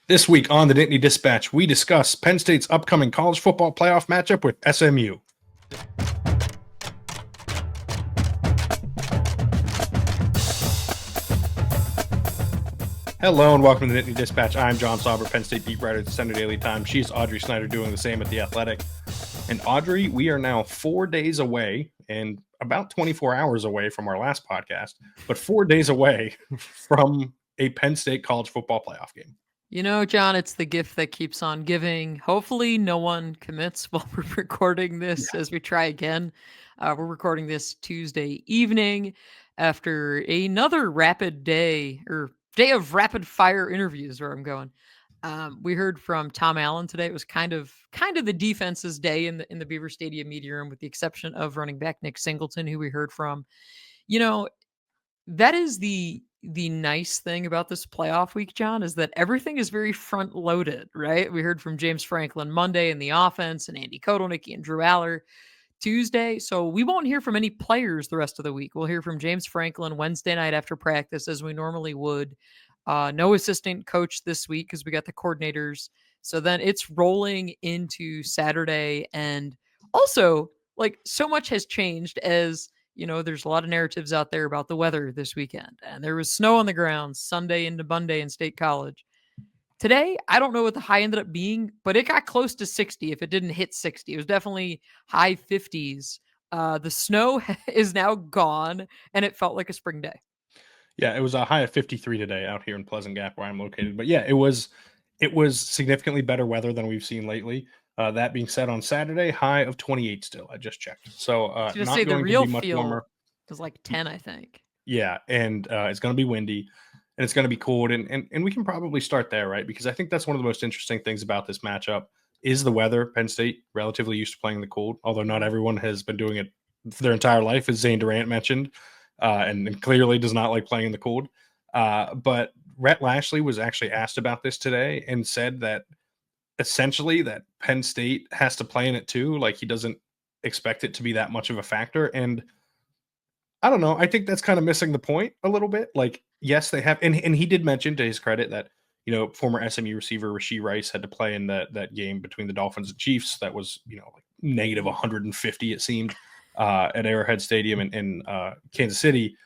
This week on the Nittany Dispatch, we discuss Penn State's upcoming college football playoff matchup with SMU. Hello and welcome to the Nittany Dispatch. I'm John Sauber, Penn State beat writer at the Centre Daily Times. She's Audrey Snyder doing the same at The Athletic. And Audrey, we are now 4 days away and about 24 hours away from our last podcast, but 4 days away from a Penn State college football playoff game. You know, John, it's the gift that keeps on giving. Hopefully no one commits while we're recording this as we try again. We're recording this Tuesday evening after another rapid day or day of rapid fire interviews where I'm going. We heard from Tom Allen today. It was kind of the defense's day in the Beaver Stadium media room, with the exception of running back Nick Singleton, who we heard from. You know, that is the nice thing about this playoff week, John, is that everything is very front loaded, right? We heard from James Franklin Monday in the offense and Andy Kotelnicki and Drew Allar Tuesday. So we won't hear from any players the rest of the week. We'll hear from James Franklin Wednesday night after practice, as we normally would. No assistant coach this week because we got the coordinators. So then it's rolling into Saturday. And also, like, so much has changed, as you know, there's a lot of narratives out there about the weather this weekend. And there was snow on the ground Sunday into Monday in State College. Today, I don't know what the high ended up being, but it got close to 60 if it didn't hit 60. It was definitely high 50s. The snow is now gone, and it felt like a spring day. Yeah, it was a high of 53 today out here in Pleasant Gap where I'm located. But yeah, it was significantly better weather than we've seen lately. That being said, on Saturday, high of 28 still. I just checked. So not say going to be much feel warmer. It was like 10, I think. Yeah, and it's going to be windy, and it's going to be cold, and we can probably start there, right? Because I think that's one of the most interesting things about this matchup is the weather. Penn State relatively used to playing in the cold, although not everyone has been doing it their entire life, as Zane Durant mentioned. And clearly does not like playing in the cold. But Rhett Lashley was actually asked about this today and said that essentially that Penn State has to play in it too. Like, he doesn't expect it to be that much of a factor. And I don't know. I think that's kind of missing the point a little bit. Like, yes, they have. And he did mention, to his credit, that, you know, former SMU receiver Rashee Rice had to play in that game between the Dolphins and Chiefs. That was, you know, like negative 150, it seemed. At Arrowhead Stadium in Kansas City,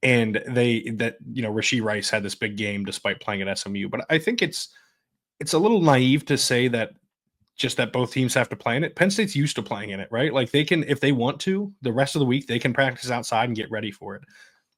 and Rashee Rice had this big game despite playing at SMU. But I think it's a little naive to say that just that both teams have to play in it. Penn State's used to playing in it, right? Like, they can, if they want to, the rest of the week they can practice outside and get ready for it.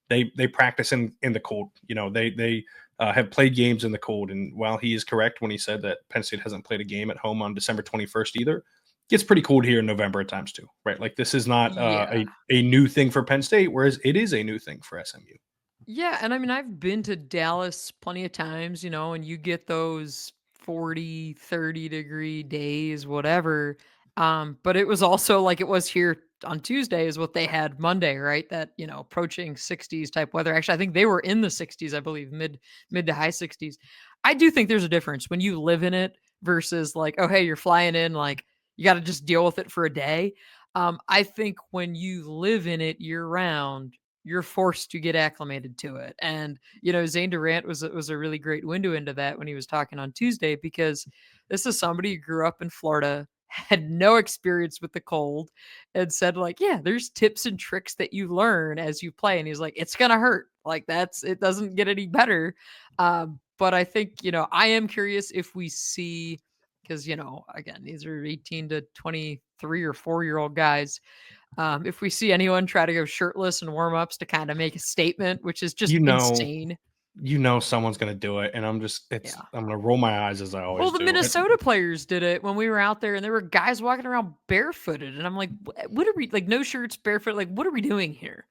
They practice in the cold. You know, they have played games in the cold. And while he is correct when he said that Penn State hasn't played a game at home on December 21st either, gets pretty cold here in November at times too, right? Like, this is not a new thing for Penn State, whereas it is a new thing for SMU. Yeah, and I mean, I've been to Dallas plenty of times, you know, and you get those 40, 30-degree days, whatever. But it was also like it was here on Tuesday is what they had Monday, right? That, you know, approaching 60s type weather. Actually, I think they were in the 60s, I believe, mid to high 60s. I do think there's a difference when you live in it versus like, oh, hey, you're flying in, like, you got to just deal with it for a day. I think when you live in it year round, you're forced to get acclimated to it. And, you know, Zane Durant was a really great window into that when he was talking on Tuesday, because this is somebody who grew up in Florida, had no experience with the cold, and said, like, yeah, there's tips and tricks that you learn as you play. And he's like, it's going to hurt. Like, it doesn't get any better. But I think, you know, I am curious if we see, because, you know, again, these are 18 to 23 or 4-year-old guys. If we see anyone try to go shirtless and warm ups to kind of make a statement, which is just insane. You know, someone's going to do it. And I'm going to roll my eyes as I always do. Well, the Minnesota players did it when we were out there, and there were guys walking around barefooted. And I'm like, what are we, like, no shirts, barefoot? Like, what are we doing here?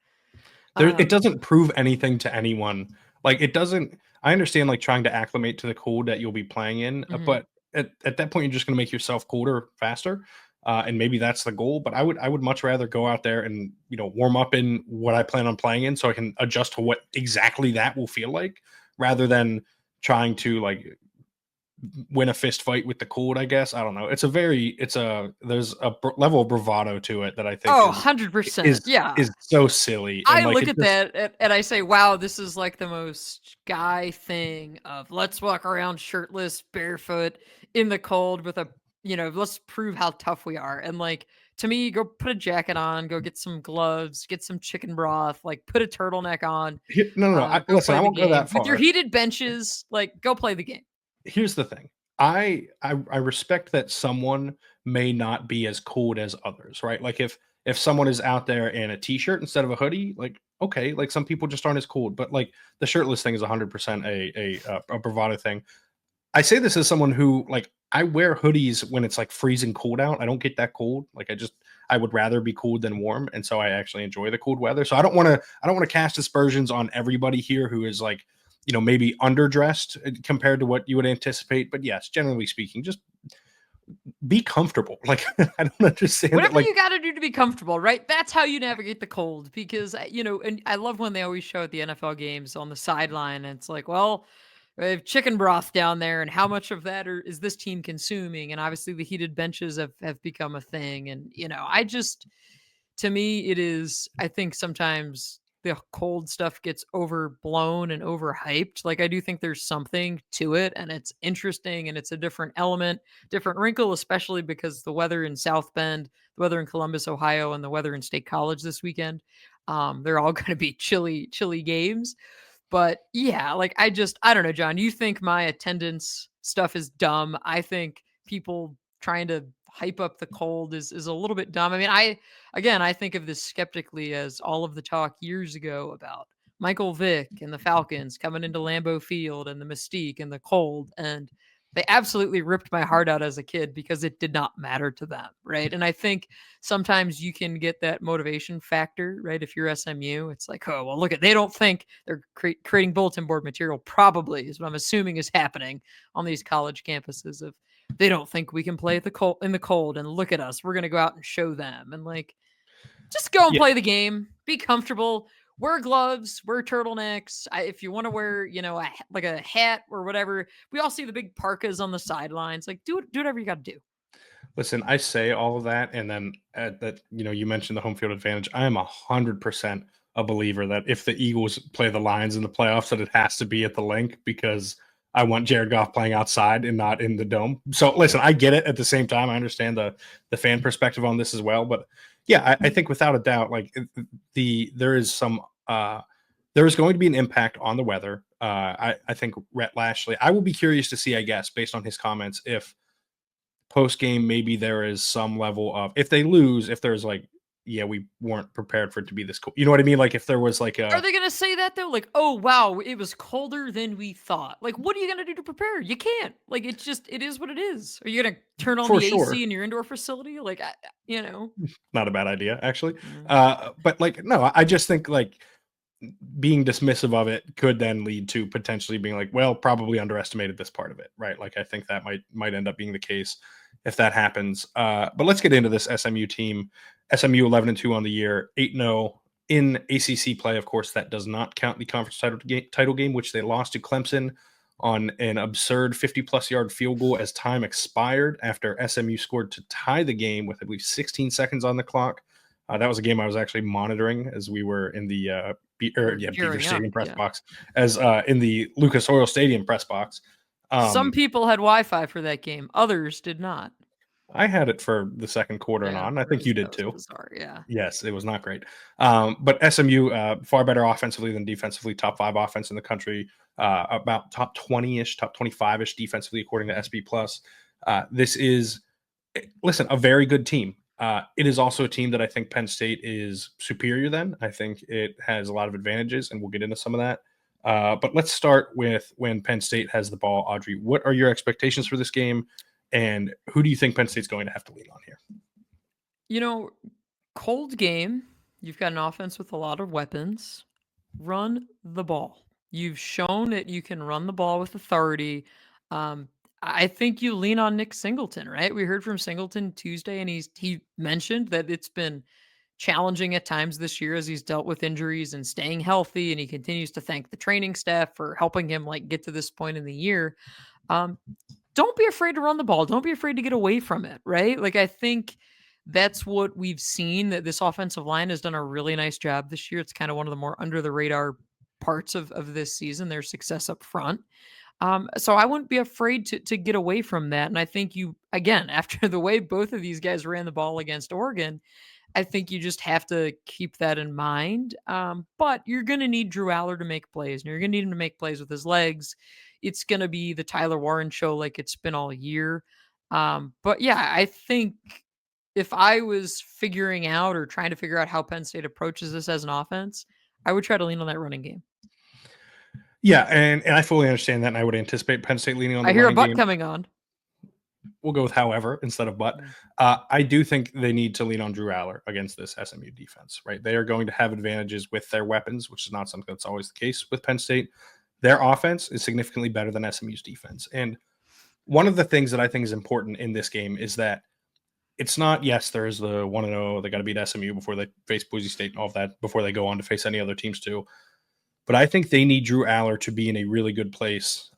It doesn't prove anything to anyone. Like, it doesn't, I understand, like, trying to acclimate to the cold that you'll be playing in, but at that point, you're just going to make yourself colder faster. And maybe that's the goal, but I would much rather go out there and, you know, warm up in what I plan on playing in so I can adjust to what exactly that will feel like, rather than trying to, like, win a fist fight with the cold, I guess. I don't know. There's a level of bravado to it that I think Oh, is 100%. is Yeah. is so silly. And I like look it at just that and I say, wow, this is like the most guy thing of let's walk around shirtless, barefoot, in the cold with a, let's prove how tough we are. And like, to me, go put a jacket on, go get some gloves, get some chicken broth, like put a turtleneck on, no. go Listen, play I the won't go game that with your far. heated benches, like go play the game. Here's the thing. I respect that someone may not be as cold as others, right? Like if someone is out there in a t-shirt instead of a hoodie, like okay, like some people just aren't as cold, but like the shirtless thing is 100% a bravado thing. I say this as someone who like I wear hoodies when it's like freezing cold out. I don't get that cold. Like I would rather be cold than warm, and so I actually enjoy the cold weather. So I don't want to cast aspersions on everybody here who is like maybe underdressed compared to what you would anticipate. But yes, generally speaking, just be comfortable. Like I don't understand that. Whatever Like you got to do to be comfortable, right? That's how you navigate the cold. Because and I love when they always show at the NFL games on the sideline, and it's like, well, we have chicken broth down there, and how much of that is this team consuming? And obviously, the heated benches have become a thing. And to me, it is. I think sometimes the cold stuff gets overblown and overhyped. Like I do think there's something to it, and it's interesting, and it's a different element, different wrinkle, especially because the weather in South Bend, the weather in Columbus, Ohio, and the weather in State College this weekend, they're all going to be chilly games. But yeah, like I don't know, John. You think my attendance stuff is dumb? I think people trying to hype up the cold is a little bit dumb. I mean, I think of this skeptically as all of the talk years ago about Michael Vick and the Falcons coming into Lambeau Field and the mystique and the cold, and they absolutely ripped my heart out as a kid because it did not matter to them, right? And I think sometimes you can get that motivation factor, right? If you're SMU, it's like, oh, well, look at, they don't think they're creating bulletin board material, probably is what I'm assuming is happening on these college campuses of they don't think we can play at the cold in the cold, and look at us, we're going to go out and show them. And like, just go and yeah, play the game, be comfortable, wear gloves, wear turtlenecks. If you want to wear, like a hat or whatever, we all see the big parkas on the sidelines. Like, do whatever you got to do. listen, I say all of that, and then that you mentioned the home field advantage. I am 100% a believer that if the Eagles play the Lions in the playoffs, that it has to be at the Link because I want Jared Goff playing outside and not in the dome. So listen, I get it. At the same time, I understand the fan perspective on this as well. But yeah, I think without a doubt, like there is some there is going to be an impact on the weather. I think Rhett Lashley. I will be curious to see, I guess, based on his comments, if post game maybe there is some level of if they lose, if there's like, yeah, we weren't prepared for it to be this cold. You know what I mean? Like if there was like Are a they going to say that though? Like, oh, wow, it was colder than we thought. Like, what are you going to do to prepare? You can't. Like, it is what it is. Are you going to turn on for the sure, AC in your indoor facility? Like, not a bad idea actually. Mm. But like no, I just think like being dismissive of it could then lead to potentially being like, well, probably underestimated this part of it, right? Like I think that might end up being the case if that happens. But let's get into this SMU team. SMU 11-2 on the year, 8-0 in ACC play. Of course, that does not count the conference title game, which they lost to Clemson on an absurd 50-plus yard field goal as time expired after SMU scored to tie the game with, I believe, 16 seconds on the clock. That was a game I was actually monitoring as we were in the Beaver Stadium press box, as in the Lucas Oil Stadium press box. Some people had Wi-Fi for that game. Others did not. I had it for the second quarter and Yeah, on. I think you did that was too. bizarre. Yeah. Yes, it was not great. But SMU, far better offensively than defensively, top 5 offense in the country, about top 20-ish, top 25-ish defensively, according to SB Plus. This is, listen, a very good team. It is also a team that I think Penn State is superior than. I think it has a lot of advantages, and we'll get into some of that. But let's start with when Penn State has the ball. Audrey, what are your expectations for this game, and who do you think Penn State's going to have to lean on here? Cold game. You've got an offense with a lot of weapons. Run the ball. You've shown that you can run the ball with authority. I think you lean on Nick Singleton, right? We heard from Singleton Tuesday, and he mentioned that it's been challenging at times this year as he's dealt with injuries and staying healthy, and he continues to thank the training staff for helping him like get to this point in the year. Um, don't be afraid to run the ball. Don't be afraid to get away from it, right? Like, I think that's what we've seen, that this offensive line has done a really nice job this year. It's kind of one of the more under the radar parts of this season, their success up front. So I wouldn't be afraid to get away from that. And I think you, again, after the way both of these guys ran the ball against Oregon, I think you just have to keep that in mind. But you're going to need Drew Allar to make plays, and you're going to need him to make plays with his legs. It's going to be the Tyler Warren show like it's been all year. But yeah, I think if I was figuring out or trying to figure out how Penn State approaches this as an offense, I would try to lean on that running game. Yeah, and I fully understand that, and I would anticipate Penn State leaning on the I hear a running but game. coming on. We'll go with however instead of but. I do think they need to lean on Drew Allar against this SMU defense, right? They are going to have advantages with their weapons, which is not something that's always the case with Penn State. Their offense is significantly better than SMU's defense. And one of the things that I think is important in this game is that it's not, yes, there's the 1-0, they got to beat SMU before they face Boise State and all of that, before they go on to face any other teams too. But I think they need Drew Allar to be in a really good place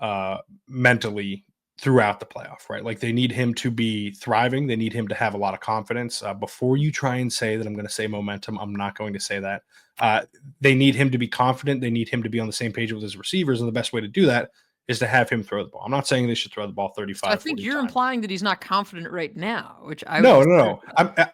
mentally throughout the playoff, right? Like they need him to be thriving. They need him to have a lot of confidence. Before you try and say that I'm going to say momentum, I'm not going to say that. They need him to be confident. They need him to be on the same page with his receivers. And the best way to do that is to have him throw the ball. I'm not saying they should throw the ball 35. So I think you're implying that he's not confident right now, which I no.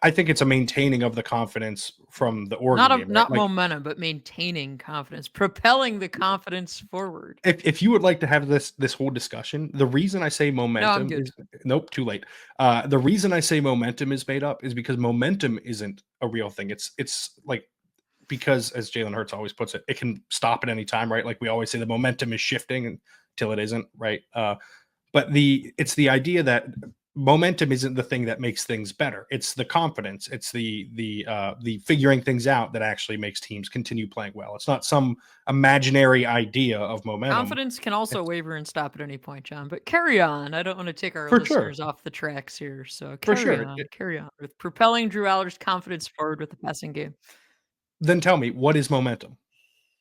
I think it's a maintaining of the confidence from the Oregon game. Not momentum, but maintaining confidence, propelling the confidence forward. If you would like to have this whole discussion, the reason I say momentum is nope, too late. The reason I say momentum is made up is because momentum isn't a real thing. It's like, because as Jalen Hurts always puts it, it can stop at any time, right? Like we always say the momentum is shifting until it isn't, right? But it's the idea that momentum isn't the thing that makes things better. It's the confidence. It's the figuring things out that actually makes teams continue playing well. It's not some imaginary idea of momentum. Confidence can also waver and stop at any point, John. But carry on. I don't want to take our listeners off the tracks here. So carry on with propelling Drew Allar's confidence forward with the passing game. Then tell me, what is momentum?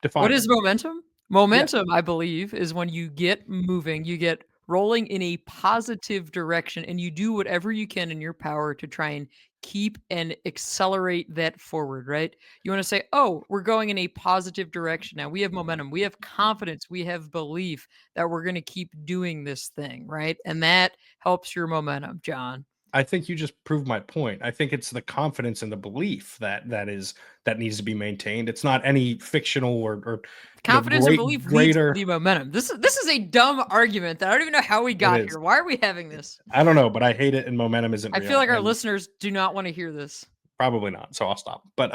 Define what is momentum? Momentum, I believe, is when you get moving, you get rolling in a positive direction, and you do whatever you can in your power to try and keep and accelerate that forward, right? You want to say, oh, we're going in a positive direction now. We have momentum. We have confidence. We have belief that we're going to keep doing this thing, right? And that helps your momentum, John. I think you just proved my point. I think it's the confidence and the belief that needs to be maintained. It's not any fictional or confidence or belief leads to the momentum. This is a dumb argument that I don't even know how we got here. Why are we having this? I don't know, but I hate it, and momentum isn't. I feel like our listeners do not want to hear this. Probably not, so I'll stop. But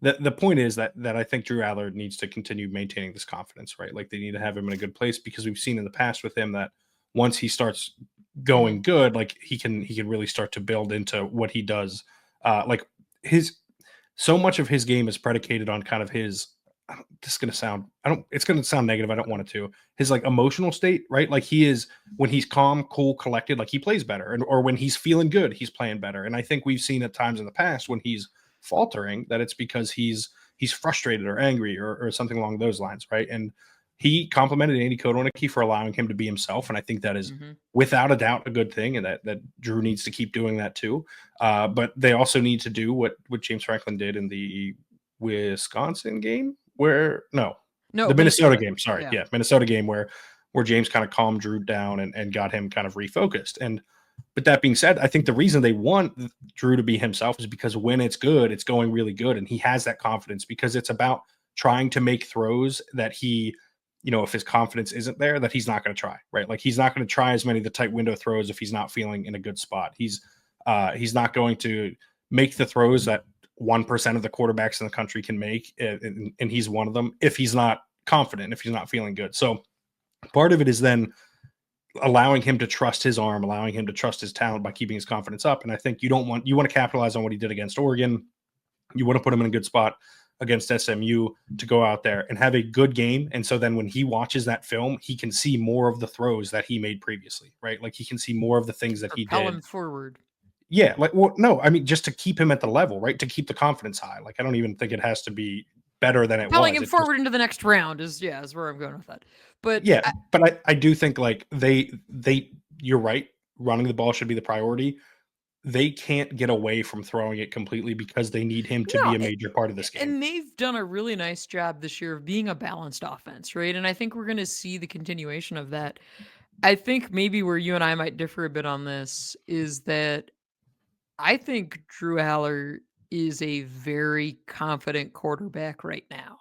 the point is that I think Drew Allar needs to continue maintaining this confidence, right? Like they need to have him in a good place, because we've seen in the past with him that once he starts going good, like he can really start to build into what he does. Like so much of his game is predicated on kind of his, it's going to sound negative. I don't want it to. His like emotional state, right? Like he is, when he's calm, cool, collected, like he plays better. Or when he's feeling good, he's playing better. And I think we've seen at times in the past when he's faltering that it's because he's frustrated or angry or something along those lines, right? And he complimented Andy Kotelnicki for allowing him to be himself, and I think that is without a doubt a good thing, and that Drew needs to keep doing that too. But they also need to do what James Franklin did in the Wisconsin game, the Minnesota game. Sorry, Minnesota game where James kind of calmed Drew down and got him kind of refocused. But that being said, I think the reason they want Drew to be himself is because when it's good, it's going really good, and he has that confidence, because it's about trying to make throws that he, if his confidence isn't there, that he's not going to try, right? Like he's not going to try as many of the tight window throws if he's not feeling in a good spot. He's not going to make the throws that 1% of the quarterbacks in the country can make, and he's one of them, if he's not confident, if he's not feeling good. So part of it is then allowing him to trust his arm, allowing him to trust his talent by keeping his confidence up. And I think you want to capitalize on what he did against Oregon. You want to put him in a good spot against SMU to go out there and have a good game. And so then when he watches that film, he can see more of the throws that he made previously, right? Like he can see more of the things that he did. Propel him forward. Yeah. Like, well, no, I mean, just to keep him at the level, right? To keep the confidence high. Like, I don't even think it has to be better than it was. Propelling him forward into the next round is where I'm going with that. But yeah, but I do think like they you're right. Running the ball should be the priority. They can't get away from throwing it completely because they need him to be No, a major part of this game. and they've done a really nice job this year of being a balanced offense, right? And I think we're going to see the continuation of that. I think maybe where you and I might differ a bit on this is that I think Drew Allar is a very confident quarterback right now.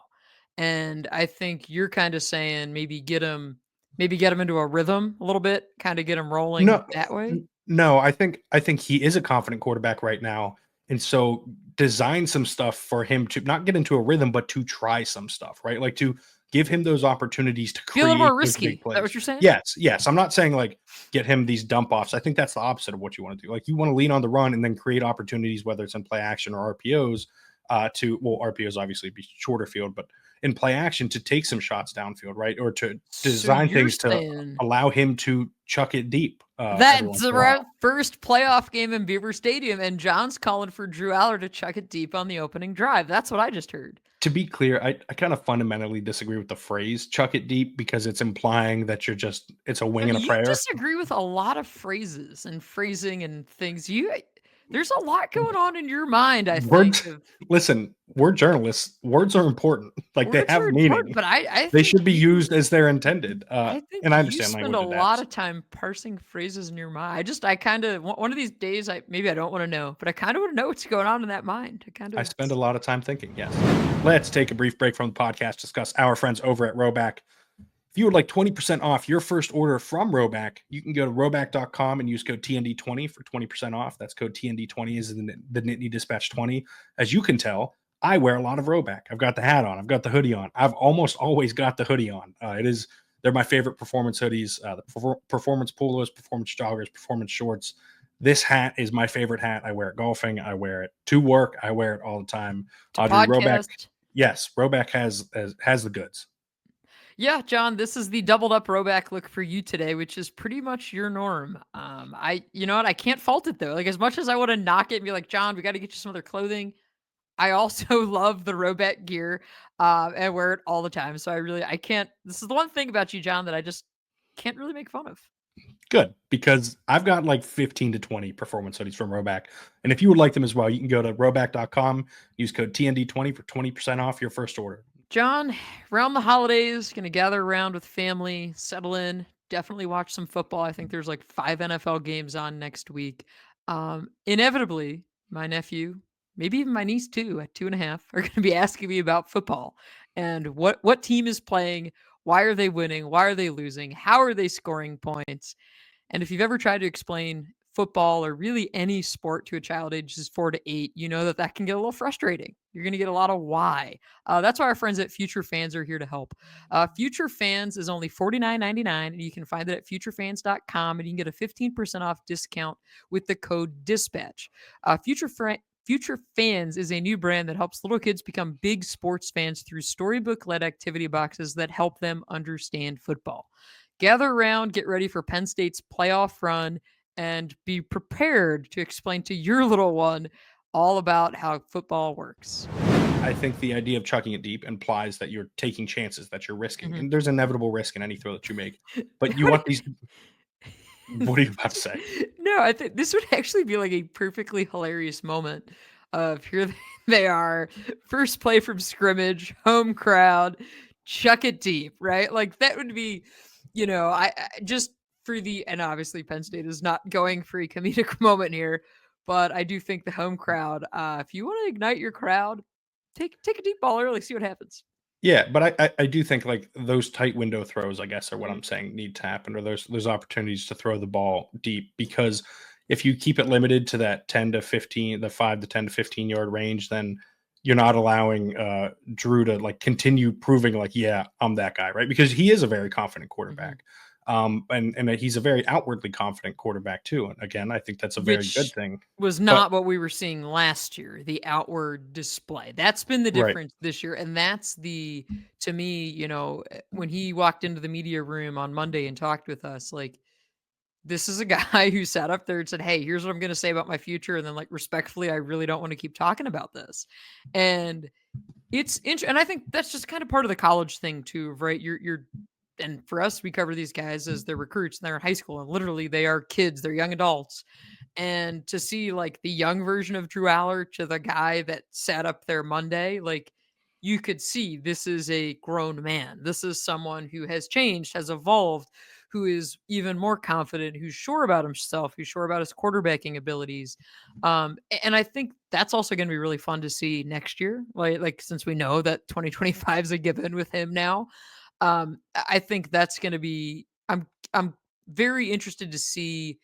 And I think you're kind of saying maybe get him into a rhythm a little bit, kind of get him rolling No, that way. no, I think he is a confident quarterback right now, and so design some stuff for him to not get into a rhythm, but to try some stuff, right? Like to give him those opportunities to Be a little create more those risky. big Is that plays. what you're saying? Yes, yes. I'm not saying like get him these dump offs. I think that's the opposite of what you want to do. Like you want to lean on the run and then create opportunities, whether it's in play action or RPOs, RPOs obviously be shorter field, but in play action to take some shots downfield, right? Or to So design you're things to saying allow him to chuck it deep every that's once in a while. the first playoff game in Beaver Stadium, and John's calling for Drew Allar to chuck it deep on the opening drive. That's what I just heard. To be clear, I kind of fundamentally disagree with the phrase chuck it deep because it's implying that it's a I wing and mean, a you prayer. disagree with a lot of phrases and phrasing and things. There's a lot going on in your mind, I think, Words, of listen, we're journalists. Words are important. Like they words are have important, meaning. but I They think should be used as they're intended. I think And I you understand spend a language lot adapts. of time parsing phrases in your mind. I kind of one of these days, maybe I don't want to know, but I kind of want to know what's going on in that mind. I kind I of spend a lot of time thinking. Yes. Let's take a brief break from the podcast, discuss our friends over at Roback. If you would like 20% off your first order from Roback, you can go to roback.com and use code TND20 for 20% off. That's code TND20 is the Nittany Dispatch 20. As you can tell, I wear a lot of Roback. I've got the hat on. I've got the hoodie on. I've almost always got the hoodie on. They're my favorite performance hoodies, the performance polos, performance joggers, performance shorts. This hat is my favorite hat. I wear it golfing. I wear it to work. I wear it all the time. to Audrey, Roback. podcast. Yes, Roback has the goods. Yeah, John, this is the doubled up rowback look for you today, which is pretty much your norm. You know what? I can't fault it though. Like as much as I want to knock it and be like, John, we got to get you some other clothing. I also love the rowback gear, and wear it all the time. So I can't. This is the one thing about you, John, that I just can't really make fun of. Good, because I've got like 15 to 20 performance hoodies from Roback. And if you would like them as well, you can go to roback.com, use code TND20 for 20% off your first order. John, around the holidays, gonna gather around with family, settle in, definitely watch some football. I think there's like 5 NFL games on next week. Inevitably, my nephew, maybe even my niece too, at 2.5, are gonna be asking me about football and what team is playing, why are they winning, why are they losing, how are they scoring points. And if you've ever tried to explain football or really any sport to a child ages 4 to 8, you know that can get a little frustrating. You're going to get a lot of why. That's why our friends at Future Fans are here to help. Future Fans is only $49.99, and you can find it at futurefans.com, and you can get a 15% off discount with the code DISPATCH. Future Fans is a new brand that helps little kids become big sports fans through storybook-led activity boxes that help them understand football. Gather around, get ready for Penn State's playoff run, and be prepared to explain to your little one all about how football works. I think the idea of chucking it deep implies that you're taking chances, that you're risking. Mhm. And there's inevitable risk in any throw that you make. But you want these. What are you about to say? No, I think this would actually be like a perfectly hilarious moment of here they are, first play from scrimmage, home crowd, chuck it deep, right? Like that would be, I just for and obviously Penn State is not going for a comedic moment here, but I do think the home crowd, if you want to ignite your crowd, take a deep ball early, see what happens. Yeah, but I do think like those tight window throws, I guess, are what I'm saying need to happen, or there's opportunities to throw the ball deep because if you keep it limited to that 10 to 15, the 5 to 10 to 15 yard range, then you're not allowing Drew to like continue proving like, yeah, I'm that guy, right? Because he is a very confident quarterback. And he's a very outwardly confident quarterback too. And again, I think that's a very good Which thing. was But not what we were seeing last year, the outward display. That's been the right. difference this year. And that's to me, when he walked into the media room on Monday and talked with us, like, this is a guy who sat up there and said, "Hey, here's what I'm going to say about my future." And then, like, respectfully, I really don't want to keep talking about this. And it's interesting. And I think that's just kind of part of the college thing, too, right? You're and for us, we cover these guys as they're recruits and they're in high school, and literally they are kids, they're young adults. And to see like the young version of Drew Allar to the guy that sat up there Monday, like you could see this is a grown man. This is someone who has changed, has evolved, who is even more confident, who's sure about himself, who's sure about his quarterbacking abilities. And I think that's also going to be really fun to see next year. Like since we know that 2025 is a given with him now, I think that's going to be. I'm very interested to see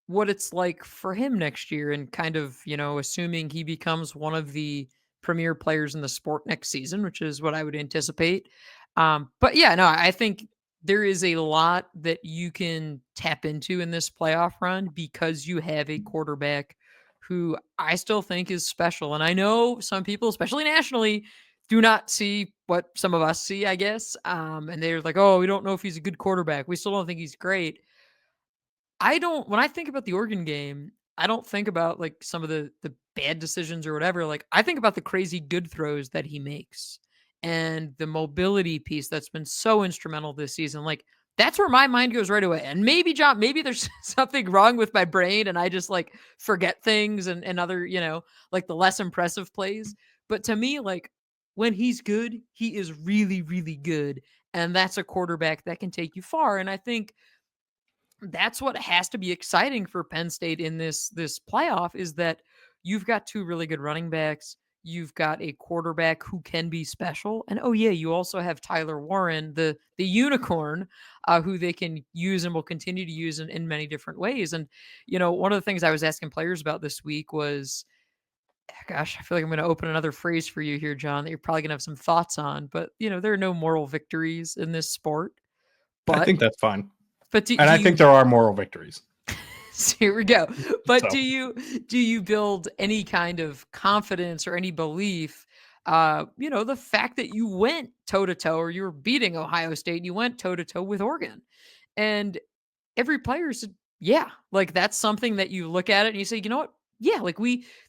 what it's like for him next year, and kind of, assuming he becomes one of the premier players in the sport next season, which is what I would anticipate. But yeah, no, I think there is a lot that you can tap into in this playoff run because you have a quarterback who I still think is special. And I know some people, especially nationally, do not see what some of us see, I guess. And they're like, oh, we don't know if he's a good quarterback. We still don't think he's great. When I think about the Oregon game, I don't think about like some of the bad decisions or whatever. Like I think about the crazy good throws that he makes and the mobility piece that's been so instrumental this season. Like that's where my mind goes right away. And maybe John, maybe there's something wrong with my brain and I just like forget things and other, like the less impressive plays. But to me, like when he's good, he is really, really good. And that's a quarterback that can take you far. And I think that's what has to be exciting for Penn State in this playoff, is that you've got two really good running backs. You've got a quarterback who can be special, and oh yeah, you also have Tyler Warren, the unicorn, who they can use and will continue to use in many different ways. And one of the things I was asking players about this week was, gosh, I feel like I'm going to open another phrase for you here, John, that you're probably going to have some thoughts on. But there are no moral victories in this sport. I But think that's fine. but do And I you think there are moral victories. So here we go. But So. do you build any kind of confidence or any belief? The fact that you went toe to toe, or you were beating Ohio State, and you went toe to toe with Oregon, and every player said, "Yeah, like that's something that you look at it and you say, you know what? Yeah, like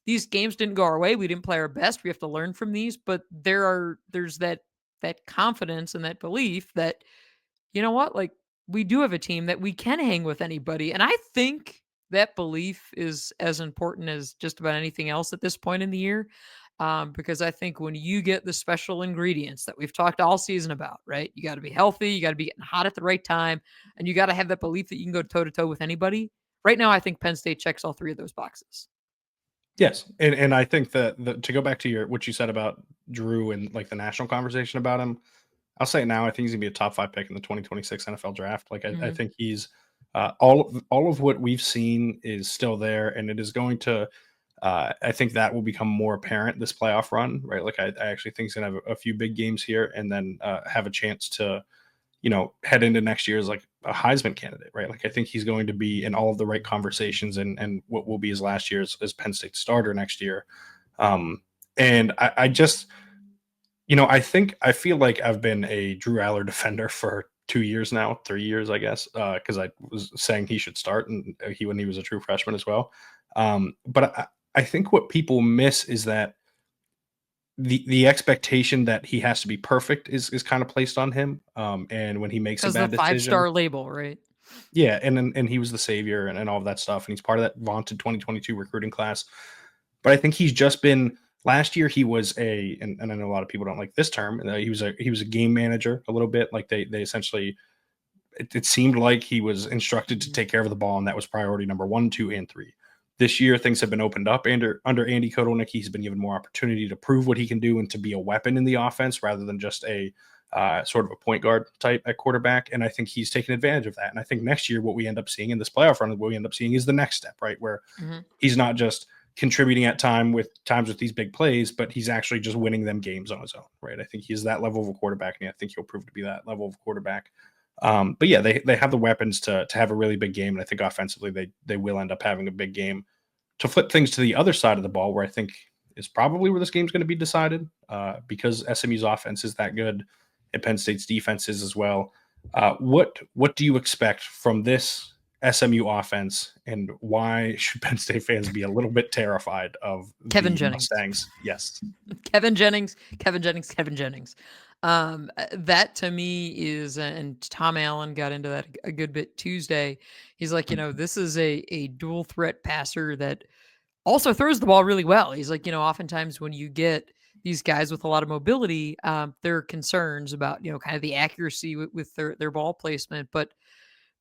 these games didn't go our way. We didn't play our best. We have to learn from these. But there's that confidence and that belief that, you know what? Like we do have a team that we can hang with anybody." And I think that belief is as important as just about anything else at this point in the year. Because I think when you get the special ingredients that we've talked all season about, right? You got to be healthy, you got to be getting hot at the right time, and you got to have that belief that you can go toe to toe with anybody. Right now, I think Penn State checks all three of those boxes. Yes, and I think that to go back to what you said about Drew and like the national conversation about him, I'll say it now. I think he's gonna be a top 5 pick in the 2026 NFL draft. Like I think he's all of what we've seen is still there, and it is going to. I think that will become more apparent this playoff run, right? Like I actually think he's gonna have a few big games here, and then have a chance to, head into next year as like a Heisman candidate, right? Like I think he's going to be in all of the right conversations, and what will be his last year as Penn State starter next year. And I just I feel like I've been a Drew Allar defender for 2 years now, 3 years, I guess, because I was saying he should start, and when he was a true freshman as well. But I think what people miss is that the expectation that he has to be perfect is kind of placed on him. And when he makes a Because the bad decision, 5-star label, right? yeah, and he was the savior and all of that stuff, and he's part of that vaunted 2022 recruiting class. But I think he's just been. Last year he was and I know a lot of people don't like this term. He was a game manager a little bit. Like they essentially, it seemed like he was instructed to take care of the ball, and that was priority number 1, 2, and 3. This year things have been opened up under Andy Kotelnicki. He's been given more opportunity to prove what he can do and to be a weapon in the offense rather than just a sort of a point guard type at quarterback. And I think he's taken advantage of that. And I think next year what we end up seeing in this playoff run, what we end up seeing is the next step, right? Where he's not just contributing at times with these big plays, but he's actually just winning them games on his own, right? I think he's that level of a quarterback, and I think he'll prove to be that level of quarterback. But yeah, they have the weapons to have a really big game, and I think offensively they will end up having a big game. To flip things to the other side of the ball, where I think is probably where this game's going to be decided, because SMU's offense is that good, and Penn State's defense is as well. What do you expect from this SMU offense, and why should Penn State fans be a little bit terrified of Kevin the Jennings. Mustangs? Yes. Kevin Jennings. That to me is, and Tom Allen got into that a good bit Tuesday. He's like, this is a dual threat passer that also throws the ball really well. He's like, oftentimes when you get these guys with a lot of mobility, there are concerns about, kind of the accuracy with their ball placement, but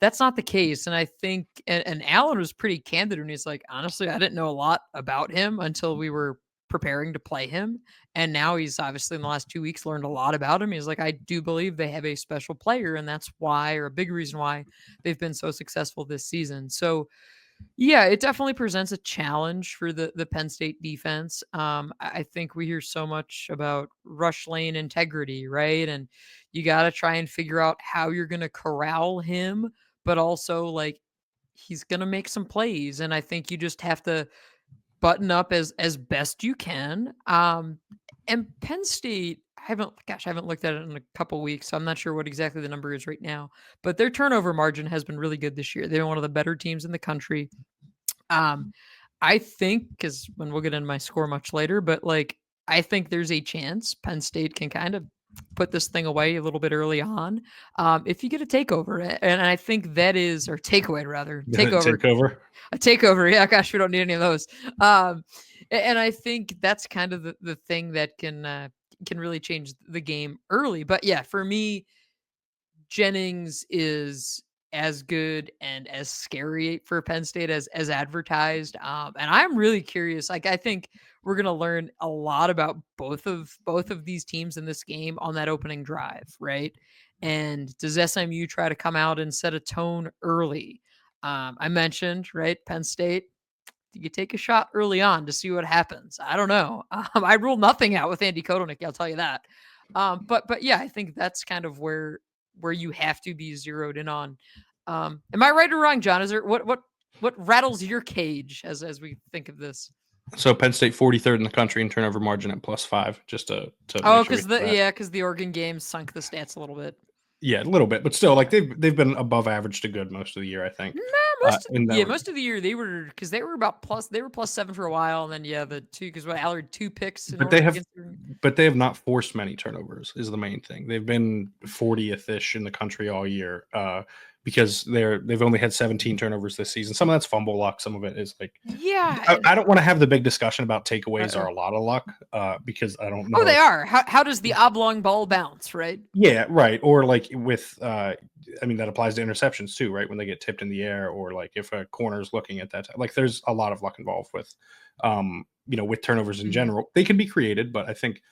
that's not the case. And I think, and Allen was pretty candid when he's like, honestly, I didn't know a lot about him until we were preparing to play him. And now he's obviously in the last 2 weeks learned a lot about him. He's like, I do believe they have a special player, and that's why, or a big reason why they've been so successful this season. So yeah, it definitely presents a challenge for the Penn State defense. I think we hear so much about rush lane integrity, right? And you got to try and figure out how you're going to corral him, but also like he's going to make some plays, and I think you just have to button up as best you can. And Penn State, I haven't looked at it in a couple weeks, so I'm not sure what exactly the number is right now. But their turnover margin has been really good this year. They're one of the better teams in the country. I think, because when we'll get into my score much later, but like I think there's a chance Penn State can kind of put this thing away a little bit early on. If you get a takeover, and I think that is, or takeaway rather, takeover. Takeover. A takeover. Yeah, gosh, we don't need any of those. And I think that's kind of the thing that can really change the game early. But yeah, for me, Jennings is as good and as scary for Penn State as advertised. And I'm really curious. Like, I think we're gonna learn a lot about both of these teams in this game on that opening drive, right? And does SMU try to come out and set a tone early? I mentioned, right, Penn State. You take a shot early on to see what happens. I don't know. I rule nothing out with Andy Kotelnick. I'll tell you that. But yeah, I think that's kind of where you have to be zeroed in on. Am I right or wrong, John? Is there what rattles your cage as we think of this? So Penn State 43rd in the country in turnover margin at +5. Just to Oh, because the Oregon game sunk the stats a little bit. Yeah, a little bit, but still, like they've been above average to good most of the year, I think. No, most of the year they were, because they were +7 for a while, and then the two, because Allard 2 picks. But they have not forced many turnovers is the main thing. They've been 40th ish in the country all year. Because they've only had 17 turnovers this season. Some of that's fumble luck. Some of it is like, I don't want to have the big discussion about takeaways are a lot of luck, because I don't know. Oh, they are. How does the oblong ball bounce, right? Yeah, right. Or like with, that applies to interceptions too, right? When they get tipped in the air, or like if a corner is looking at that time. Like there's a lot of luck involved with, with turnovers in general. They can be created, but I think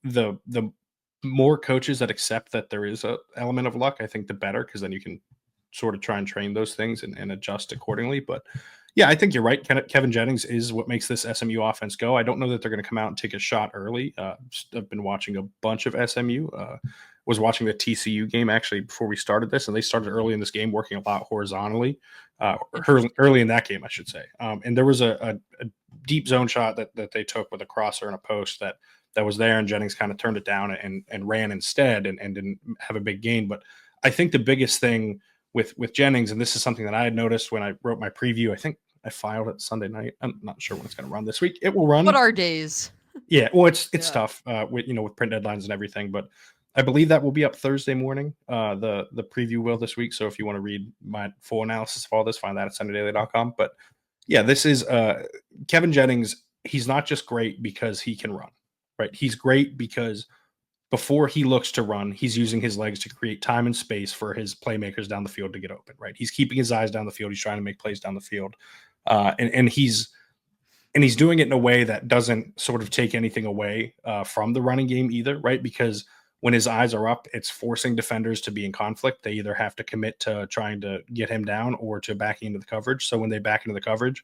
the more coaches that accept that there is a element of luck, I think the better, because then you can sort of try and train those things and adjust accordingly. But yeah, I think you're right. Kevin Jennings is what makes this SMU offense go. I don't know that they're going to come out and take a shot early. I've been watching a bunch of SMU. Was watching the TCU game actually before we started this, and they started early in this game working a lot horizontally. Early in that game, I should say. And there was a deep zone shot that they took with a crosser and a post that was there, and Jennings kind of turned it down and ran instead and didn't have a big gain. But I think the biggest thing with Jennings, and this is something that I had noticed when I wrote my preview, I think I filed it Sunday night. I'm not sure when it's going to run this week. It will run. What are days? Yeah, well, it's tough with print deadlines and everything, but I believe that will be up Thursday morning. The preview will this week. So if you want to read my full analysis of all this, find that at SundayDaily.com. But yeah, this is Kevin Jennings. He's not just great because he can run, right? He's great because before he looks to run, he's using his legs to create time and space for his playmakers down the field to get open, right? He's keeping his eyes down the field. He's trying to make plays down the field. And he's doing it in a way that doesn't sort of take anything away from the running game either, right? Because when his eyes are up, it's forcing defenders to be in conflict. They either have to commit to trying to get him down or to backing into the coverage. So when they back into the coverage,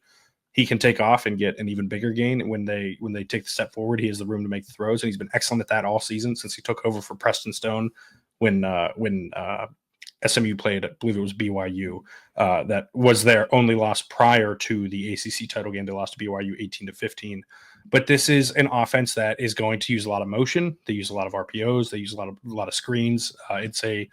he can take off and get an even bigger gain. When they take the step forward, he has the room to make the throws, and he's been excellent at that all season since he took over for Preston Stone when SMU played, I believe it was BYU. That was their only loss prior to the ACC title game. They lost to BYU 18-15. But this is an offense that is going to use a lot of motion. They use a lot of RPOs. They use a lot of screens. It's an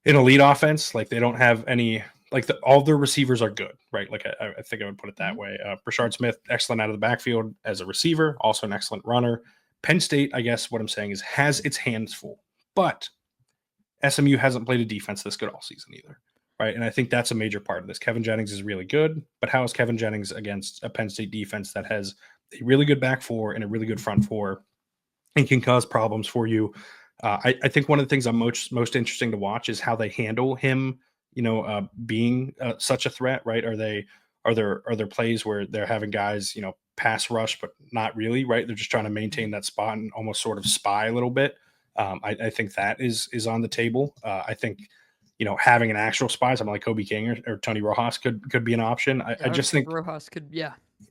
elite offense. Like they don't have any. Like all their receivers are good, right? Like I think I would put it that way. Brashard Smith, excellent out of the backfield as a receiver, also an excellent runner. Penn State, I guess what I'm saying is, has its hands full, But SMU hasn't played a defense this good all season either, right? And I think that's a major part of this. Kevin Jennings is really good, but how is Kevin Jennings against a Penn State defense that has a really good back four and a really good front four and can cause problems for you? I think one of the things I'm most interesting to watch is how they handle him, being such a threat, right? Are there plays where they're having guys, pass rush, but not really, right? They're just trying to maintain that spot and almost sort of spy a little bit. I think that is on the table. I think, having an actual spy, something like Kobe King or Tony Rojas could be an option. I just think Rojas could,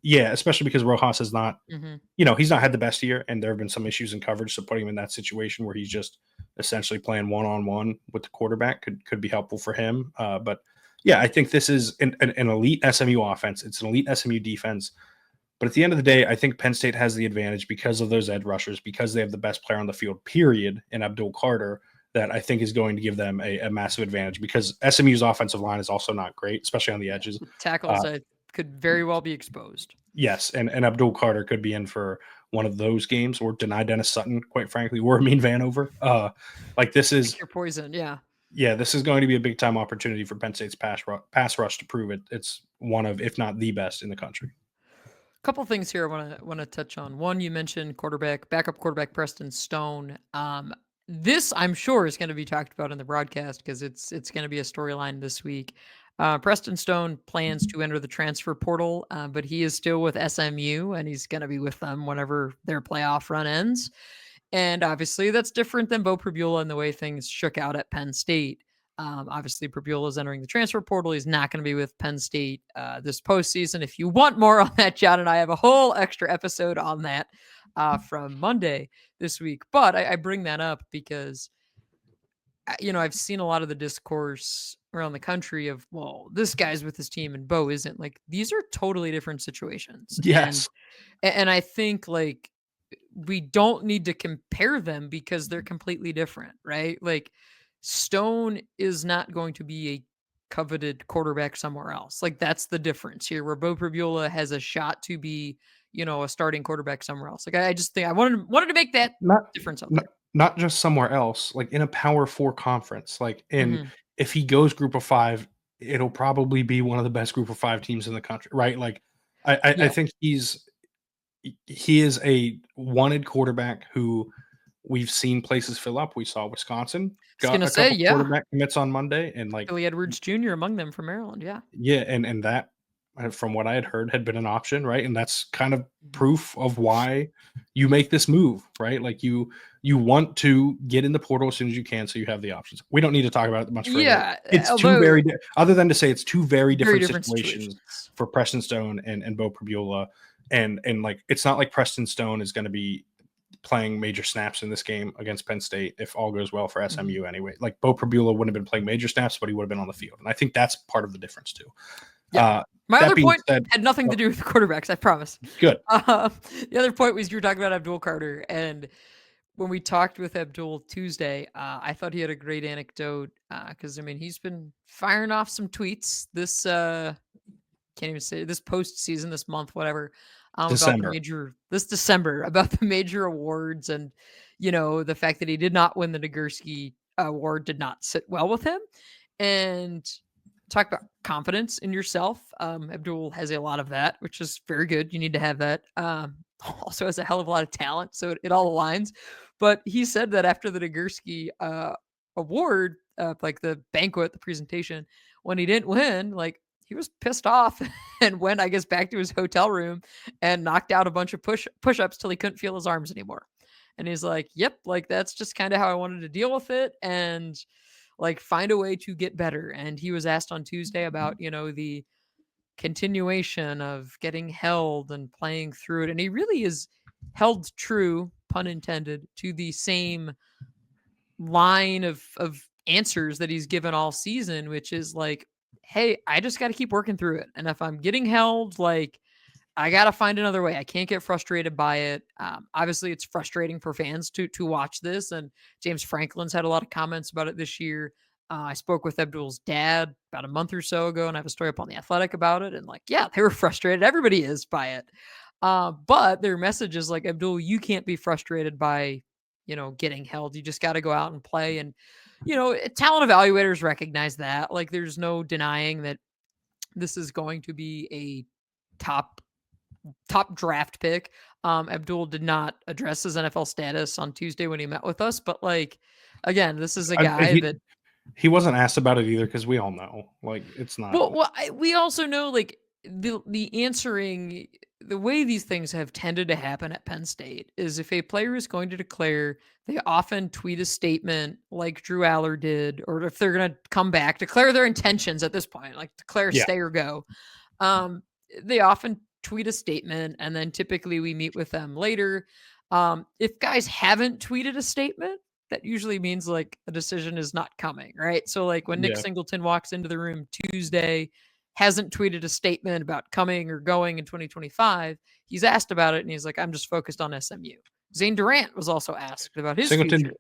yeah, especially because Rojas has not, Mm-hmm. He's not had the best year, and there have been some issues in coverage. So putting him in that situation where he's just essentially playing one-on-one with the quarterback could be helpful for him. But yeah, I think this is an elite SMU offense. It's an elite SMU defense. But at the end of the day, I think Penn State has the advantage because of those edge rushers, because they have the best player on the field, period, in Abdul Carter, that I think is going to give them a massive advantage, because SMU's offensive line is also not great, especially on the edges. Tackles could very well be exposed. Yes, and Abdul Carter could be in for one of those games, or deny Dennis Sutton, quite frankly, or Amin Vanover. This is your poison, yeah. Yeah, this is going to be a big time opportunity for Penn State's pass rush to prove it. It's one of, if not the best in the country. A couple things here I want to touch on. One, you mentioned backup quarterback Preston Stone. This I'm sure is going to be talked about in the broadcast because it's going to be a storyline this week. Preston Stone plans to enter the transfer portal, but he is still with SMU, and he's going to be with them whenever their playoff run ends. And obviously, that's different than Bo Pribula and the way things shook out at Penn State. Obviously, Pribula is entering the transfer portal. He's not going to be with Penn State this postseason. If you want more on that, John and I have a whole extra episode on that from Monday this week. But I bring that up because, I've seen a lot of the discourse around the country of, well, this guy's with his team and Bo isn't. Like, these are totally different situations. Yes. And I think, like, we don't need to compare them because they're completely different, right? Like, Stone is not going to be a coveted quarterback somewhere else. Like, that's the difference here, where Bo Pribula has a shot to be, a starting quarterback somewhere else. Like, I just think I wanted to make that difference up there. Not just somewhere else, like in a Power 4 conference. Like, and if he goes Group of 5, it'll probably be one of the best Group of 5 teams in the country, right? Like, I think he is a wanted quarterback who we've seen places fill up. We saw Wisconsin got a couple quarterback commits on Monday, and like Billy Edwards Jr. among them from Maryland. Yeah. And that, from what I had heard, had been an option, right? And that's kind of proof of why you make this move, right? Like, you want to get in the portal as soon as you can, so you have the options. We don't need to talk about it much further. Yeah, it's other than to say it's two very different situations for Preston Stone and Bo Pribula. And like, it's not like Preston Stone is going to be playing major snaps in this game against Penn State if all goes well for SMU anyway. Like, Bo Pribula wouldn't have been playing major snaps, but he would have been on the field. And I think that's part of the difference too. Yeah. My other point had nothing to do with the quarterbacks, I promise. Good. The other point was you were talking about Abdul Carter. And when we talked with Abdul Tuesday, I thought he had a great anecdote because, he's been firing off some tweets this, can't even say, this postseason, this month, whatever, December. This December, about the major awards, and, the fact that he did not win the Nagurski award did not sit well with him. And talk about confidence in yourself. Abdul has a lot of that, which is very good. You need to have that. Also has a hell of a lot of talent, so it all aligns. But he said that after the Nagurski award, like the banquet, the presentation, when he didn't win, like, he was pissed off and went, I guess, back to his hotel room and knocked out a bunch of push-ups till he couldn't feel his arms anymore. And he's like, yep, like, that's just kind of how I wanted to deal with it. And like, find a way to get better. And he was asked on Tuesday about, the continuation of getting held and playing through it. And he really is held true, pun intended, to the same line of answers that he's given all season, which is like, hey, I just got to keep working through it. And if I'm getting held, like, I got to find another way. I can't get frustrated by it. Obviously, it's frustrating for fans to watch this. And James Franklin's had a lot of comments about it this year. I spoke with Abdul's dad about a month or so ago, and I have a story up on The Athletic about it. And like, yeah, they were frustrated. Everybody is by it. But their message is like, Abdul, you can't be frustrated by getting held. You just got to go out and play. And, talent evaluators recognize that. Like, there's no denying that this is going to be a top draft pick. Abdul did not address his NFL status on Tuesday when he met with us, but like, again, this is a guy that he wasn't asked about it either, because we all know, like, it's not. we also know, like, the answering, the way these things have tended to happen at Penn State is if a player is going to declare, they often tweet a statement like Drew Allar did, or if they're going to come back, declare their intentions at this point, like declare stay or go. They often tweet a statement, and then typically we meet with them later. If guys haven't tweeted a statement, that usually means like a decision is not coming, right? So like when Nick Singleton walks into the room Tuesday, hasn't tweeted a statement about coming or going in 2025, he's asked about it and he's like, I'm just focused on SMU. Zane Durant was also asked about his future.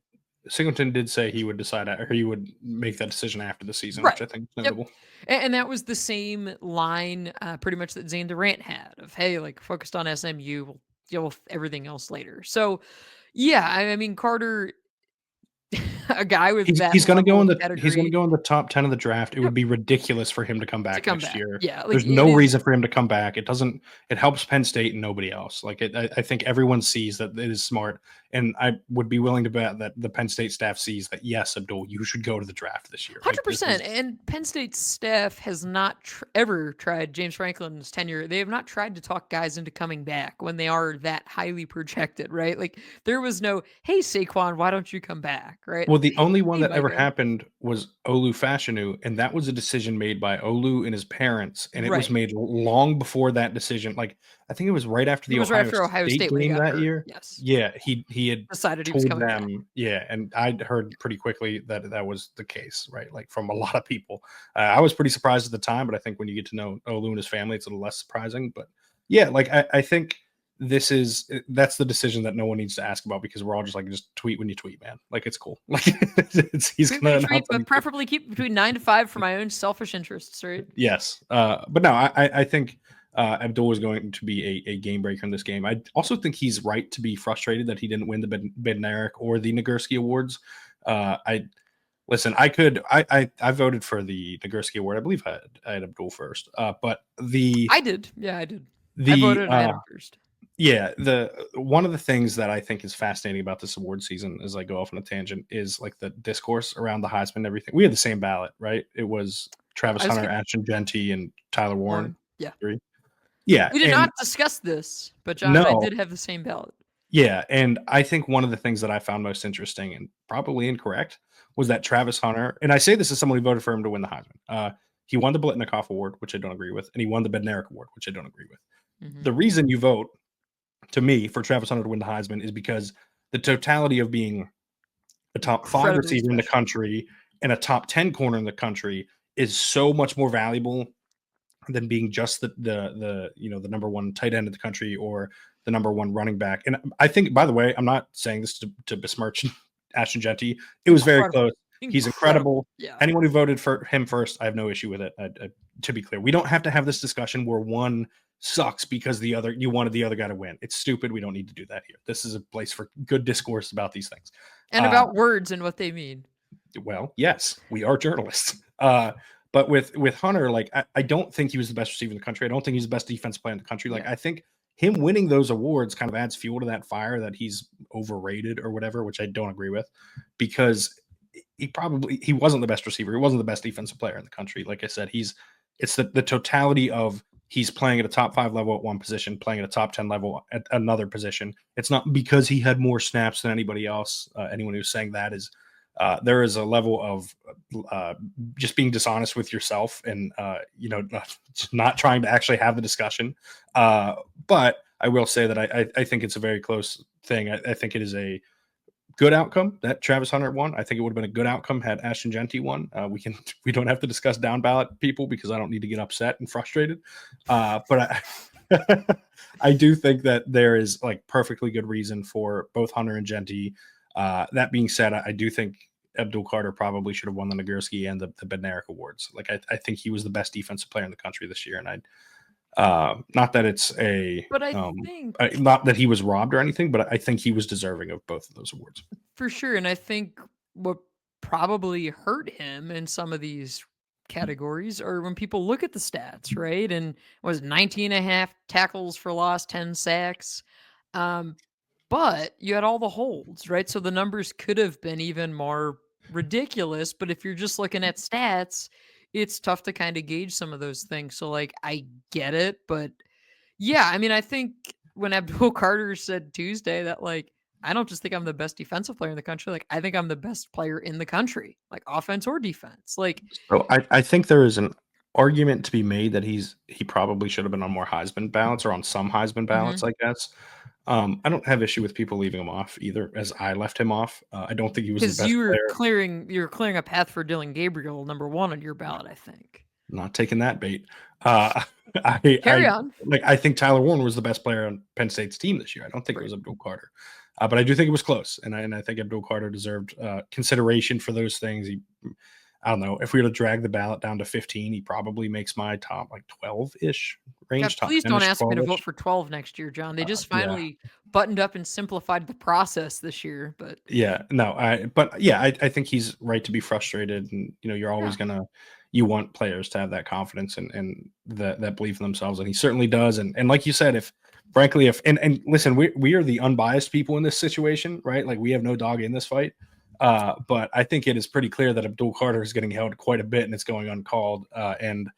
Singleton did say he would decide, or he would make that decision after the season, which I think is notable. And that was the same line pretty much that Zane Durant had of, hey, like, focused on SMU, we'll deal with everything else later. So, yeah, I mean, Carter, a guy with he's going to go in the top 10 of the draft. It would be ridiculous for him to come back next year. Yeah, like, there's no reason for him to come back. It helps Penn State and nobody else. Like, I think everyone sees that it is smart, and I would be willing to bet that the Penn State staff sees that, yes, Abdul, you should go to the draft this year. 100%. And Penn State staff has not ever tried, James Franklin's tenure, they have not tried to talk guys into coming back when they are that highly projected, right? Like, there was no, hey, Saquon, why don't you come back, right? Well, the only one that ever happened was Olu Fashanu, and that was a decision made by Olu and his parents, and it was made long before that decision. Like, I think it was right after the Ohio State game that year. Yes. Yeah, he had decided he was coming back. Yeah, and I'd heard pretty quickly that was the case, right? Like, from a lot of people. I was pretty surprised at the time, but I think when you get to know Olu and his family, it's a little less surprising. But yeah, like, I think that's the decision that no one needs to ask about, because we're all just like, just tweet when you tweet, man. Like, it's cool. Like, he's gonna tweet, but preferably keep between 9 to 5 for my own selfish interests, right? Yes, but no, I think Abdul is going to be a game breaker in this game. I also think he's right to be frustrated that he didn't win the Bednarik or the Nagurski awards. I voted for the Nagurski award. I believe I had Abdul first, but I did. Yeah, I did. I voted at him first. Yeah, one of the things that I think is fascinating about this award season, as I go off on a tangent, is like the discourse around the Heisman and everything. We had the same ballot, right? It was Travis Hunter, Ashton Jeanty, and Tyler Warren. Yeah. Yeah. We did not discuss this, but John and I did have the same ballot. Yeah, and I think one of the things that I found most interesting, and probably incorrect, was that Travis Hunter, and I say this as someone who voted for him to win the Heisman, he won the Blitnikoff Award, which I don't agree with, and he won the Bednarik Award, which I don't agree with. Mm-hmm. The reason you vote, to me, for Travis Hunter to win the Heisman is because the totality of being a top 5 receiver in the country and a top 10 corner in the country is so much more valuable than being just the number 1 tight end in the country or the number 1 running back. And I think, by the way, I'm not saying this to besmirch Ashton Jeanty. It was very close. He's incredible. Yeah. Anyone who voted for him first, I have no issue with it. To be clear, we don't have to have this discussion where one sucks because you wanted the other guy to win. It's stupid. We don't need to do that here. This is a place for good discourse about these things. And about words and what they mean. Well, yes, we are journalists. But with Hunter, like, I don't think he was the best receiver in the country. I don't think he's the best defensive player in the country. Like, I think him winning those awards kind of adds fuel to that fire that he's overrated or whatever, which I don't agree with, because he wasn't the best receiver. He wasn't the best defensive player in the country. Like I said, it's the totality of he's playing at a top 5 level at one position, playing at a top 10 level at another position. It's not because he had more snaps than anybody else. Anyone who's saying that is there is a level of just being dishonest with yourself and not trying to actually have the discussion. But I will say that I think it's a very close thing. I think it is a good outcome that Travis Hunter won. I think it would have been a good outcome had Ashton Jeanty won. We don't have to discuss down ballot people because I don't need to get upset and frustrated. But I do think that there is like perfectly good reason for both Hunter and Jeanty. That being said, I do think Abdul Carter probably should have won the Nagurski and the Bednarik awards. Like, I think he was the best defensive player in the country this year, and Not that it's a, But I think not that he was robbed or anything, but I think he was deserving of both of those awards. for sure, and I think what probably hurt him in some of these categories are when people look at the stats, right? And was 19 and a half tackles for loss, 10 sacks. Um, but you had all the holds, right? So the numbers could have been even more ridiculous. But if you're just looking at stats, it's tough to kind of gauge some of those things. So, like, I get it. But yeah, I mean, I think when Abdul Carter said Tuesday that, like, I don't just think I'm the best defensive player in the country. Like, I think I'm the best player in the country, like offense or defense. Like, So I think there is an argument to be made that he probably should have been on more Heisman ballots or on some Heisman ballots, I guess. I don't have issue with people leaving him off either, as I left him off. I don't think he was the because best player. you were clearing a path for Dylan Gabriel, #1 on your ballot, I think. Not taking that bait. Carry on. I think Tyler Warren was the best player on Penn State's team this year. I don't think it was Abdul Carter, but I do think it was close, and I think Abdul Carter deserved consideration for those things. I don't know if we were to drag the ballot down to 15, he probably makes my top like 12-ish range. God, please don't ask me to vote for 12 next year, John. They just finally buttoned up and simplified the process this year. But I think he's right to be frustrated, and you're always you want players to have that confidence and that belief in themselves, and he certainly does. And like you said, if frankly, and listen, we are the unbiased people in this situation, right? Like, we have no dog in this fight. But I think it is pretty clear that Abdul Carter is getting held quite a bit, and it's going uncalled. And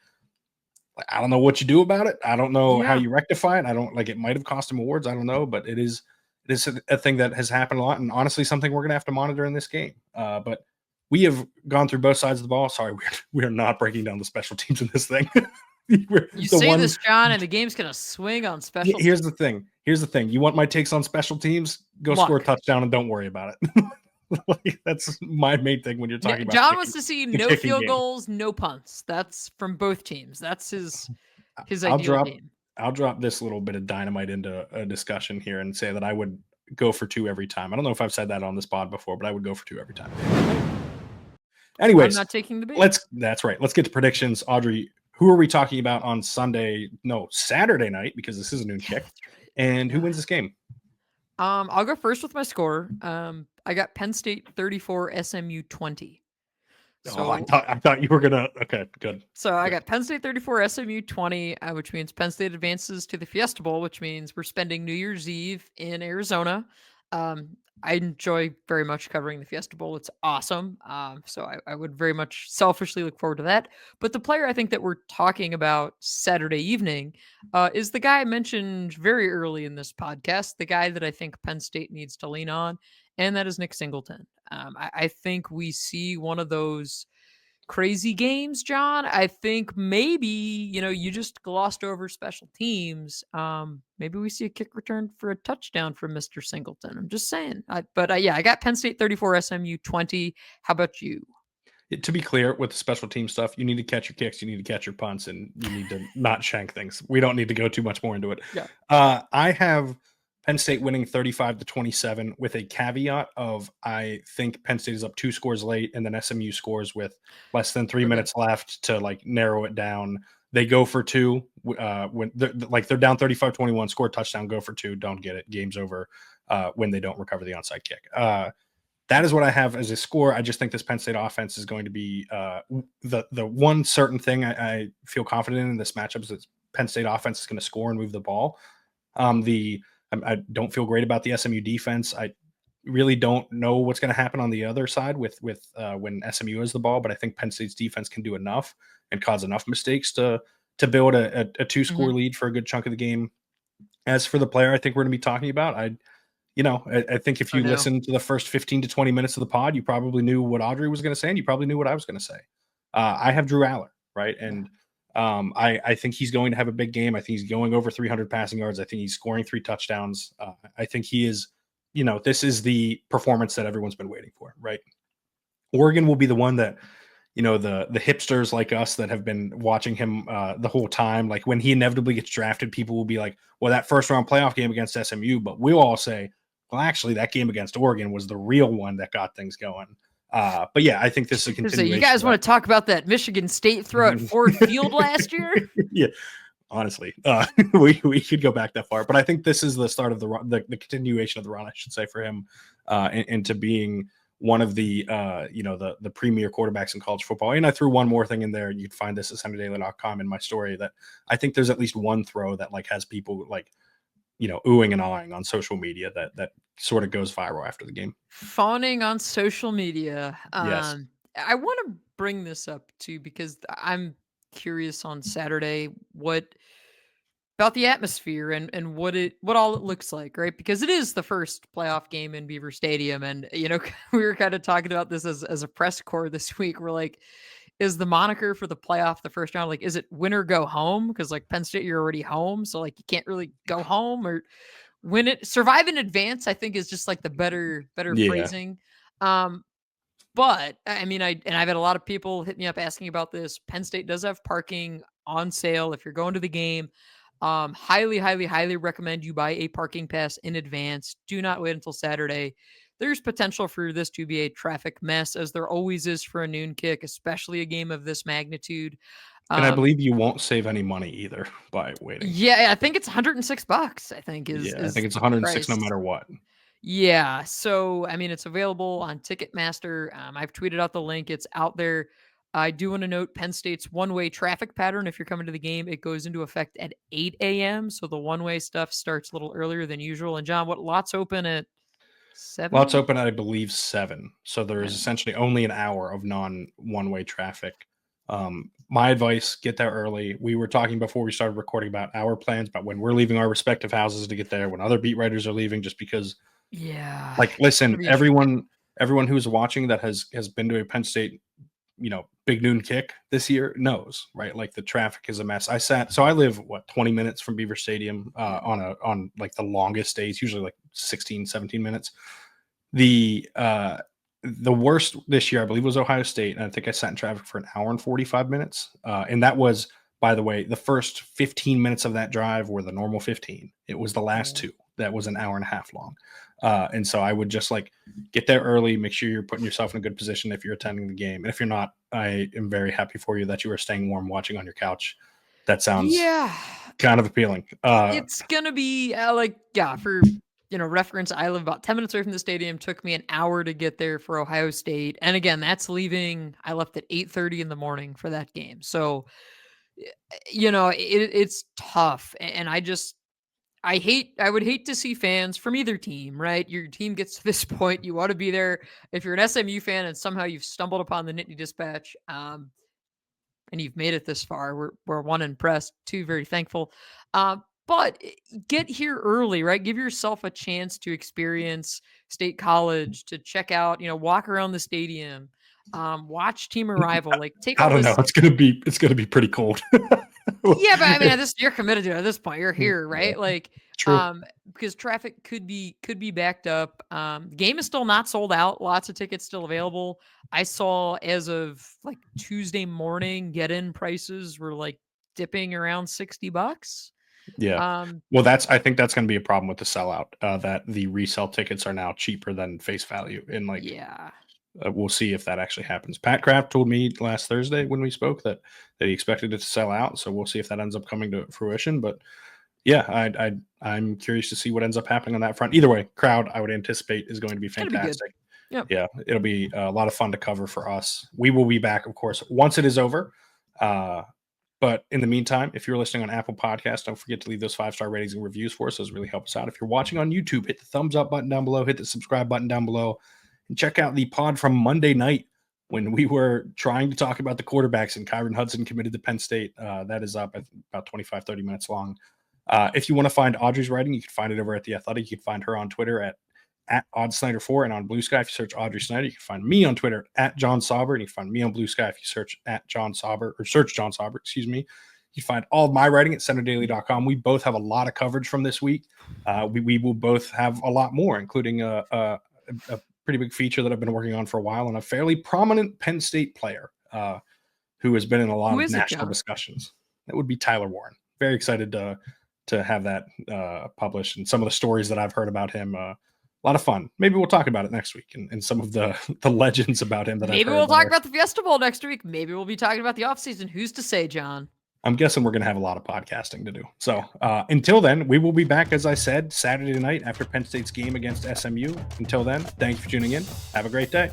I don't know what you do about it. I don't know how you rectify it. I don't it might have cost him awards. I don't know, but it is a thing that has happened a lot, and honestly, something we're going to have to monitor in this game. But we have gone through both sides of the ball. Sorry, we are not breaking down the special teams in this thing. You say this, John, and the game's going to swing on special teams. Here's the thing. You want my takes on special teams? Go score a touchdown and don't worry about it. That's my main thing when you're talking about. John wants to see no field goals, no punts. That's from both teams. That's his ideal game. I'll drop this little bit of dynamite into a discussion here and say that I would go for 2 every time. I don't know if I've said that on this pod before, but I would go for 2 every time. Anyways, I'm not taking the bait. That's right. Let's get to predictions. Audrey, who are we talking about on Saturday night, because this is a noon kick, and who wins this game? I'll go first with my score. I got Penn State 34, SMU 20. So I thought you were gonna. Okay, good. So I got Penn State 34, SMU 20, which means Penn State advances to the Fiesta Bowl, which means we're spending New Year's Eve in Arizona. I enjoy very much covering the Fiesta Bowl. It's awesome. So I would very much selfishly look forward to that. But the player I think that we're talking about Saturday evening is the guy I mentioned very early in this podcast, the guy that I think Penn State needs to lean on, and that is Nick Singleton. I think we see one of those crazy games, John. I think maybe, you just glossed over special teams. Maybe we see a kick return for a touchdown from Mr. Singleton. I'm just saying. I got Penn State 34, SMU 20. How about you? To be clear, with the special team stuff, you need to catch your kicks, you need to catch your punts, and you need to not shank things. We don't need to go too much more into it. Yeah. I have Penn State winning 35-27 with a caveat of I think Penn State is up 2 scores late, and then SMU scores with less than 3 minutes left to narrow it down. They go for 2 when they're down 35-21, score a touchdown, go for 2, don't get it. Game's over when they don't recover the onside kick. That is what I have as a score. I just think this Penn State offense is going to be the one certain thing I feel confident in this matchup is that Penn State offense is going to score and move the ball. I don't feel great about the SMU defense. I really don't know what's going to happen on the other side with when SMU has the ball, but I think Penn State's defense can do enough and cause enough mistakes to build a 2-score lead for a good chunk of the game. As for the player I think we're going to be talking about, I think if you listen to the first 15 to 20 minutes of the pod, you probably knew what Audrey was going to say, and you probably knew what I was going to say. I have Drew Allar, right? And I think he's going to have a big game. I think he's going over 300 passing yards. I think he's scoring 3 touchdowns. I think he is, this is the performance that everyone's been waiting for, right? Oregon will be the one that, the hipsters like us that have been watching him the whole time, like when he inevitably gets drafted, people will be like, well, that first round playoff game against SMU, but we'll all say, well, actually that game against Oregon was the real one that got things going. But yeah, I think this is a continuation. So you guys want to talk about that Michigan State throw at Ford Field last year? Yeah. honestly. We could go back that far, but I think this is the start of the continuation of the run, I should say, for him, into being one of the the premier quarterbacks in college football. And I threw one more thing in there. You'd find this at SMUdaily.com in my story, that I think there's at least one throw that like has people like, oohing and ahhing on social media that sort of goes viral after the game. Fawning on social media. Yes. I want to bring this up too because I'm curious on Saturday what about the atmosphere and what all it looks like, right? Because it is the first playoff game in Beaver Stadium, and we were kind of talking about this as a press corps this week. We're like, is the moniker for the playoff the first round, like, is it win or go home? Because like Penn State, you're already home, so like you can't really go home, or win it, survive in advance, I think is just like the better Yeah. phrasing. But I mean, I've had a lot of people hit me up asking about this. Penn State does have parking on sale if you're going to the game. Highly recommend you buy a parking pass in advance. Do not wait until Saturday. There's potential for this to be a traffic mess, as there always is for a noon kick, especially a game of this magnitude. And I believe you won't save any money either by waiting. Yeah, I think it's $106. I think I think it's the 106 no price. matter what. Yeah. So, I mean, it's available on Ticketmaster. I've tweeted out the link. It's out there. I do want to note Penn State's one-way traffic pattern. If you're coming to the game, it goes into effect at 8 a.m. So the one-way stuff starts a little earlier than usual. And John, what lots open at 7? Lots open at, I believe, 7. So there is Yeah. essentially only an hour of non-one-way traffic. My advice, get there early. We were talking before we started recording about our plans, about when we're leaving our respective houses to get there, when other beat writers are leaving, just because, Yeah. like, listen, everyone who's watching that has been to a Penn State, big noon kick this year knows, right? Like, the traffic is a mess. I live 20 minutes from Beaver Stadium, on like the longest days, usually like 16, 17 minutes. The worst this year, I believe, was Ohio State, and I think I sat in traffic for an hour and 45 minutes. And that was, by the way, the first 15 minutes of that drive were the normal 15. It was the last two that was an hour and a half long. And so I would just like get there early, make sure you're putting yourself in a good position if you're attending the game. And if you're not, I am very happy for you that you are staying warm watching on your couch. That sounds kind of appealing. It's going to be for reference, I live about 10 minutes away from the stadium. Took me an hour to get there for Ohio State. And again, that's leaving. I left at 8:30 in the morning for that game. So, it's tough. And I would hate to see fans from either team, right? Your team gets to this point, you want to be there. If you're an SMU fan and somehow you've stumbled upon the Nittany Dispatch, and you've made it this far, we're one, impressed, two, very thankful. But get here early, right? Give yourself a chance to experience State College, to check out, walk around the stadium, watch team arrival, like take I all don't this. know. It's gonna be pretty cold. Yeah, but I mean, you're committed to it at this point. You're here, right? Like, True. because traffic could be backed up. The game is still not sold out. Lots of tickets still available. I saw as of like Tuesday morning, get-in prices were like dipping around $60. Yeah. Well, I think that's going to be a problem with the sellout, that the resale tickets are now cheaper than face value. And we'll see if that actually happens. Pat Kraft told me last Thursday when we spoke that he expected it to sell out. So we'll see if that ends up coming to fruition. But yeah, I'm curious to see what ends up happening on that front. Either way, crowd, I would anticipate, is going to be fantastic. Yep. Yeah, it'll be a lot of fun to cover for us. We will be back, of course, once it is over. But in the meantime, if you're listening on Apple Podcasts, don't forget to leave those 5-star ratings and reviews for us. Those really help us out. If you're watching on YouTube, hit the thumbs up button down below, hit the subscribe button down below, and check out the pod from Monday night when we were trying to talk about the quarterbacks and Kyron Hudson committed to Penn State. That is up about 25, 30 minutes long. If you want to find Audrey's writing, you can find it over at The Athletic. You can find her on Twitter at OddSnyder4, and on Blue Sky, if you search Audrey Snyder. You can find me on Twitter at John Sauber, and you can find me on Blue Sky if you search at John Sauber, or search John Sauber, excuse me. You find all of my writing at SMUdaily.com. We both have a lot of coverage from this week. We will both have a lot more, including a pretty big feature that I've been working on for a while, and a fairly prominent Penn State player who has been in a lot of national discussions. That would be Tyler Warren. Very excited to have that published, and some of the stories that I've heard about him. A lot of fun. Maybe we'll talk about it next week, and some of the legends about him that maybe we'll talk about the Fiesta Bowl next week. Maybe we'll be talking about the offseason. Who's to say, John? I'm guessing we're going to have a lot of podcasting to do. So until then, we will be back, as I said, Saturday night after Penn State's game against SMU. Until then, thank you for tuning in. Have a great day.